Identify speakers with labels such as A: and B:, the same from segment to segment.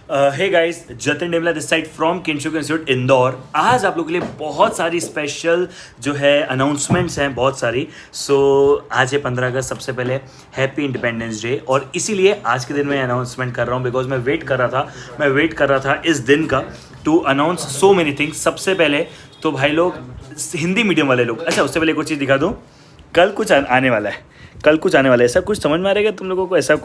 A: Hey guys, Jatin Demla this side from Kinshuk institute Indore. आज आप लोगों के लिए बहुत सारी स्पेशल जो है अनाउंसमेंट्स हैं, बहुत सारी। आज है 15 अगस्त, सबसे पहले हैप्पी इंडिपेंडेंस डे, और इसीलिए आज के दिन मैं अनाउंसमेंट कर रहा हूँ बिकॉज मैं वेट कर रहा था इस दिन का to announce so many things. सबसे पहले तो भाई लोग, हिंदी मीडियम वाले लोग, अच्छा उससे पहले एक और चीज़ दिखा दूँ, कल कुछ आने वाला है। ऐसा कुछ समझ में आ रहा है क्या तुम लोगों को? ऐसा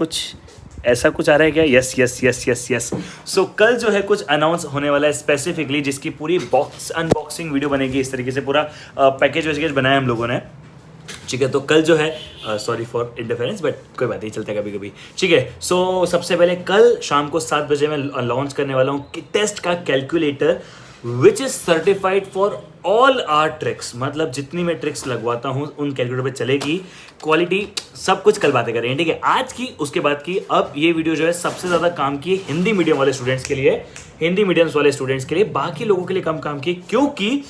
A: कुछ आ रहा है क्या? यस। सो कल जो है कुछ अनाउंस होने वाला है स्पेसिफिकली, जिसकी पूरी बॉक्स अनबॉक्सिंग वीडियो बनेगी। इस तरीके से पूरा पैकेज वैकेज बनाया हम लोगों ने, ठीक है। तो कल जो है, सॉरी फॉर इंटरफेरेंस बट कोई बात नहीं, चलता है कभी कभी, ठीक है। सो सबसे पहले कल शाम को 7 बजे मैं लॉन्च करने वाला हूँ KITest का calculator, which is certified for all our tricks. मतलब जितनी मैं ट्रिक्स लगवाता हूँ उन कैलकुलेटर पे चलेगी, क्वालिटी सब कुछ कल बातें करेंगे, ठीक है। आज की, उसके बाद की, अब ये वीडियो जो है सबसे ज़्यादा काम की हिंदी मीडियम वाले स्टूडेंट्स के लिए, हिंदी मीडियम्स वाले स्टूडेंट्स के लिए, बाकी लोगों के लिए कम काम की, क्योंकि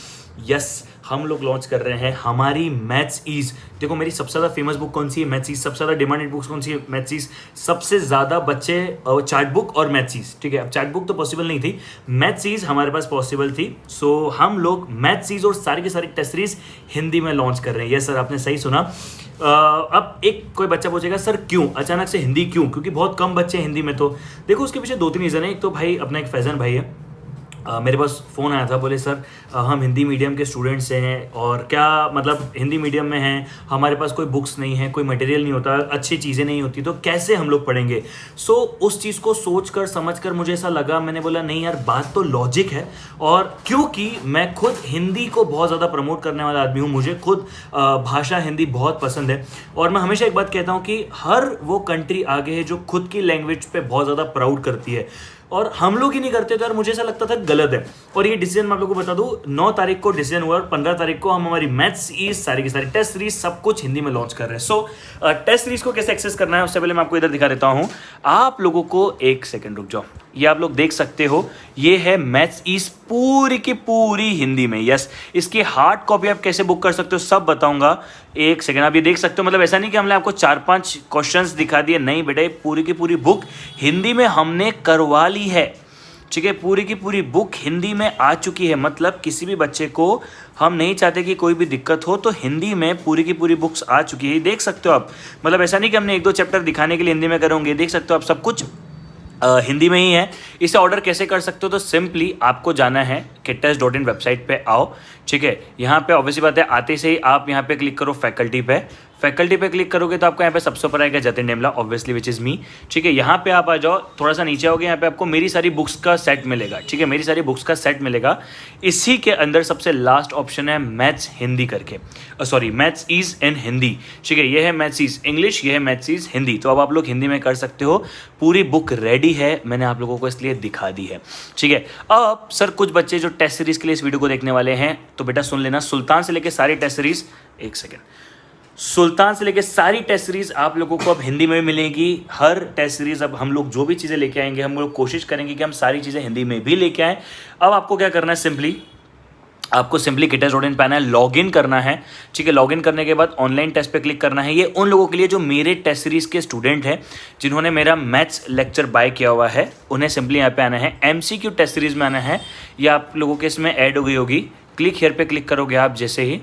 A: यस हम लोग लॉन्च कर रहे हैं हमारी मैथ्स ईज। देखो मेरी सबसे ज़्यादा फेमस बुक कौन सी है? Maths ease. सबसे ज़्यादा डिमांडेड बुक्स कौन सी है? Maths ease. सबसे ज़्यादा बच्चे चार्ट बुक और मैथ्स ईज, ठीक है। अब चार्ट बुक तो पॉसिबल नहीं थी, मैथ्स ईज हमारे पास पॉसिबल थी। सो हम लोग मैथ्स ईज और सारी की सारी टेस्ट सीरीज हिंदी में लॉन्च कर रहे हैं। यस सर, आपने सही सुना। अब एक कोई बच्चा पूछेगा सर क्यों अचानक से हिंदी क्यों? क्योंकि बहुत कम बच्चे हैं हिंदी में। तो देखो उसके पीछे 2-3 रीज़न है। एक तो भाई अपना एक फैज़न भाई है, मेरे पास फ़ोन आया था, बोले सर हम हिंदी मीडियम के स्टूडेंट्स हैं और क्या मतलब हिंदी मीडियम में हैं, हमारे पास कोई बुक्स नहीं है, कोई मटेरियल नहीं होता, अच्छी चीज़ें नहीं होती, तो कैसे हम लोग पढ़ेंगे? सो उस चीज़ को सोच कर समझ कर मुझे ऐसा लगा, मैंने बोला नहीं यार, बात तो लॉजिक है। और क्योंकि मैं खुद हिंदी को बहुत ज़्यादा प्रमोट करने वाला आदमी हूँ, मुझे खुद भाषा हिंदी बहुत पसंद है, और मैं हमेशा एक बात कहता हूँ कि हर वो कंट्री आगे है जो खुद की लैंग्वेज पे बहुत ज़्यादा प्राउड करती है, और हम लोग ही नहीं करते। तो यार मुझे ऐसा लगता था गलत है। और ये डिसीजन मैं आप लोगों को बता दूं, 9 तारीख को डिसीजन हुआ और 15 तारीख को हम हमारी मैथ्स ईज सारी की सारी टेस्ट सीरीज सब कुछ हिंदी में लॉन्च कर रहे हैं। सो टेस्ट सीरीज को कैसे एक्सेस करना है उससे पहले मैं आपको इधर दिखा देता हूं। आप लोगों को एक सेकंड रुक जाओ, ये आप लोग देख सकते हो, ये है मैथ्स ईज पूरी की पूरी हिंदी में। यस, इसकी हार्ड कॉपी आप कैसे बुक कर सकते हो सब बताऊंगा। एक सेकंड, आप ये देख सकते हो। मतलब ऐसा नहीं कि हमने आपको 4-5 क्वेश्चंस दिखा दिए, नहीं बेटा, पूरी की पूरी बुक हिंदी में हमने करवा ली है, ठीक है। पूरी की पूरी बुक हिंदी में आ चुकी है। मतलब किसी भी बच्चे को हम नहीं चाहते कि कोई भी दिक्कत हो, तो हिंदी में पूरी की पूरी बुक्स आ चुकी है, देख सकते हो आप। मतलब ऐसा नहीं कि हमने 1-2 चैप्टर दिखाने के लिए हिंदी में करोगे, देख सकते हो आप, सब कुछ हिंदी में ही है। इसे ऑर्डर कैसे कर सकते हो? तो सिंपली आपको जाना है kitest.in वेबसाइट पे आओ, ठीक है। यहाँ पे ऑब्वियसली बात है, आते से ही आप यहाँ पे क्लिक करो फैकल्टी पे क्लिक करोगे तो आपको यहाँ पे सबसे ऊपर आएगा Jatin Demla, obviously which is me, ठीक है। यहाँ पे आप आ जाओ, थोड़ा सा नीचे आओगे, यहाँ पे आपको मेरी सारी बुक्स का सेट मिलेगा, ठीक है। मेरी सारी बुक्स का सेट मिलेगा। इसी के अंदर सबसे लास्ट ऑप्शन है मैथ्स हिंदी करके, सॉरी मैथ्स ईज इन हिंदी, ठीक है। ये है मैथ्स ईज इंग्लिश, ये है मैथ्स ईज हिंदी। तो अब आप लोग हिंदी में कर सकते हो। पूरी बुक रेडी है, मैंने आप लोगों को इसलिए दिखा दी है, ठीक है। अब सर कुछ बच्चे जो टेस्ट सीरीज के लिए इस वीडियो को देखने वाले हैं, तो बेटा सुन लेना, सुल्तान से लेके सारी टेस्ट सीरीज, एक सेकेंड, सुल्तान से लेके सारी टेस्ट सीरीज आप लोगों को अब हिंदी में मिलेगी। हर टेस्ट सीरीज, अब हम लोग जो भी चीज़ें लेके आएंगे, हम लोग कोशिश करेंगे कि हम सारी चीज़ें हिंदी में भी लेके आएँ। अब आपको क्या करना है, आपको सिंपली KITest.in पे आना है, लॉगिन करना है, ठीक है। लॉगिन करने के बाद ऑनलाइन टेस्ट पे क्लिक करना है। ये उन लोगों के लिए जो मेरे टेस्ट सीरीज के स्टूडेंट हैं, जिन्होंने मेरा मैथ्स लेक्चर बाय किया हुआ है, उन्हें सिंपली यहाँ पे आना है, MCQ टेस्ट सीरीज में आना है। ये आप लोगों के इसमें ऐड हो गई होगी। क्लिक हेयर पे क्लिक करोगे आप जैसे ही,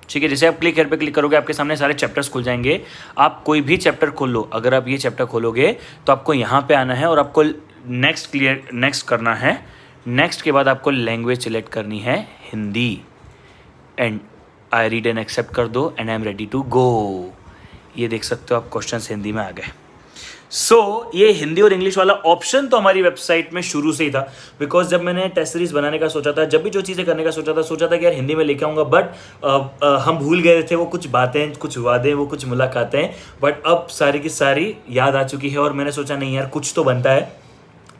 A: ठीक है, जैसे आप क्लिक हेयर पे क्लिक करोगे आपके सामने सारे चैप्टर्स खुल जाएंगे। आप कोई भी चैप्टर खोल लो, अगर आप ये चैप्टर खोलोगे तो आपको यहाँ पे आना है और आपको नेक्स्ट करना है। नेक्स्ट के बाद आपको लैंग्वेज सिलेक्ट करनी है Hindi, and I read and accept कर दो, and I am ready to go. ये देख सकते हो आप, क्वेश्चंस हिंदी में आ गए। ये हिंदी और इंग्लिश वाला ऑप्शन तो हमारी वेबसाइट में शुरू से ही था, बिकॉज जब मैंने टेस्ट सीरीज बनाने का सोचा था, जब भी जो चीज़ें करने का सोचा था कि यार हिंदी में लेके आऊँगा, बट हम भूल गए थे वो कुछ बातें, कुछ वादे, वो कुछ मुलाकातें। बट अब सारी की सारी याद आ चुकी है, और मैंने सोचा नहीं यार कुछ तो बनता है,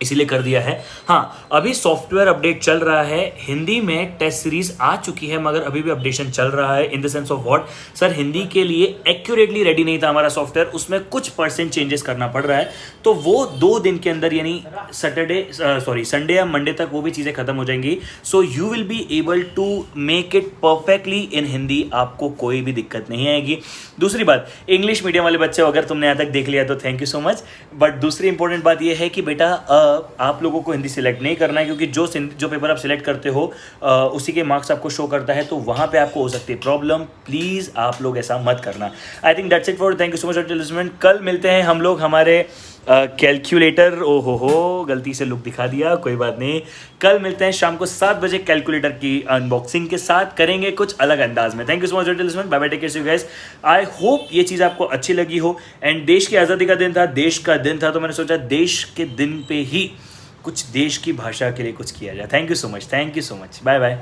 A: इसीलिए कर दिया है। हाँ, अभी सॉफ्टवेयर अपडेट चल रहा है, हिंदी में टेस्ट सीरीज आ चुकी है, मगर अभी भी अपडेशन चल रहा है। In the sense of what sir, Hindi के लिए एक्यूरेटली रेडी नहीं था हमारा सॉफ्टवेयर, उसमें कुछ % चेंजेस करना पड़ रहा है। तो वो 2 दिन के अंदर, यानी संडे या मंडे तक वो भी चीज़ें खत्म हो जाएंगी। So you will be able to make it perfectly in Hindi, आपको कोई भी दिक्कत नहीं आएगी। दूसरी बात, इंग्लिश मीडियम वाले बच्चे, अगर तुमने यहाँ तक देख लिया तो thank you so much. But दूसरी इंपॉर्टेंट बात यह है कि बेटा आप लोगों को हिंदी सिलेक्ट नहीं करना है, क्योंकि जो पेपर आप सिलेक्ट करते हो उसी के मार्क्स आपको शो करता है, तो वहाँ पे आपको हो सकती है प्रॉब्लम. प्लीज़ आप लोग ऐसा मत करना. I think that's it for. Thank you so much for. कल मिलते हैं हम लोग हमारे कैलकुलेटर. ओ हो गलती से लुक दिखा दिया, कोई बात नहीं. कल मिलते हैं शाम को 7 बजे कैलकुलेटर की अनबॉक्सिंग के साथ, करेंगे कुछ अलग अंदाज में. Thank you so much. Bye bye, take care, see you guys. I hope ये चीज़ आपको अच्छी लगी हो. एंड देश की आज़ादी का दिन था, देश का दिन था, तो मैंने सोचा देश के दिन पे ही कुछ देश की भाषा के लिए कुछ किया जाए. Thank you so much. Bye bye.